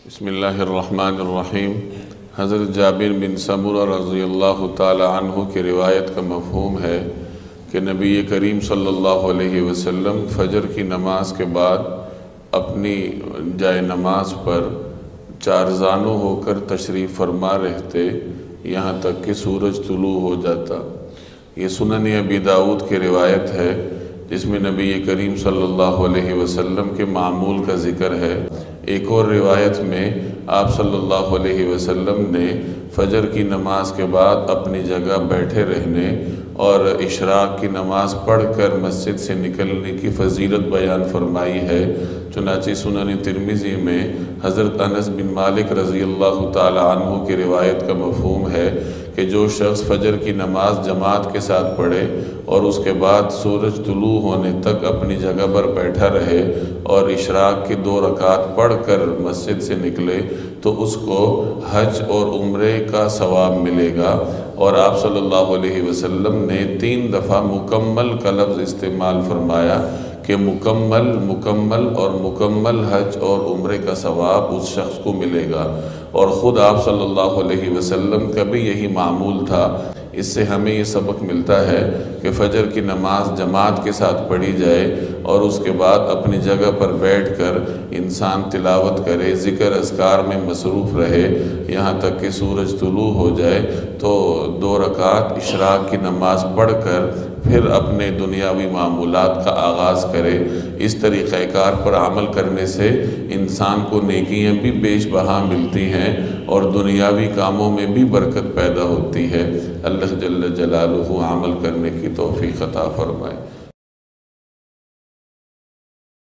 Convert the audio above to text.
بسم اللہ الرحمن الرحیم۔ حضرت جابر بن سمرہ رضی اللہ تعالی عنہ کی روایت کا مفہوم ہے کہ نبی کریم صلی اللہ علیہ وسلم فجر کی نماز کے بعد اپنی جائے نماز پر چارزانو ہو کر تشریف فرما رہتے یہاں تک کہ سورج طلوع ہو جاتا۔ یہ سنن ابی داؤد کی روایت ہے جس میں نبی کریم صلی اللہ علیہ وسلم کے معمول کا ذکر ہے۔ ایک اور روایت میں آپ صلی اللہ علیہ وسلم نے فجر کی نماز کے بعد اپنی جگہ بیٹھے رہنے اور اشراق کی نماز پڑھ کر مسجد سے نکلنے کی فضیلت بیان فرمائی ہے۔ چنانچہ سنن ترمذی میں حضرت انس بن مالک رضی اللہ تعالی عنہ کی روایت کا مفہوم ہے کہ جو شخص فجر کی نماز جماعت کے ساتھ پڑھے اور اس کے بعد سورج طلوع ہونے تک اپنی جگہ پر بیٹھا رہے اور اشراق کی 2 رکعت پڑھ کر مسجد سے نکلے تو اس کو حج اور عمرے کا ثواب ملے گا۔ اور آپ صلی اللہ علیہ وسلم نے 3 دفعہ مکمل کا لفظ استعمال فرمایا کہ مکمل اور مکمل حج اور عمرے کا ثواب اس شخص کو ملے گا۔ اور خود آپ صلی اللہ علیہ وسلم کا بھی یہی معمول تھا۔ اس سے ہمیں یہ سبق ملتا ہے کہ فجر کی نماز جماعت کے ساتھ پڑھی جائے اور اس کے بعد اپنی جگہ پر بیٹھ کر انسان تلاوت کرے، ذکر اذکار میں مصروف رہے یہاں تک کہ سورج طلوع ہو جائے، تو 2 رکعت اشراق کی نماز پڑھ کر پھر اپنے دنیاوی معمولات کا آغاز کرے۔ اس طریقہ کار پر عمل کرنے سے انسان کو نیکیاں بھی بیش بہا ملتی ہیں اور دنیاوی کاموں میں بھی برکت پیدا ہوتی ہے۔ اللہ جل جلالہ عمل کرنے کی توفیق عطا فرمائے۔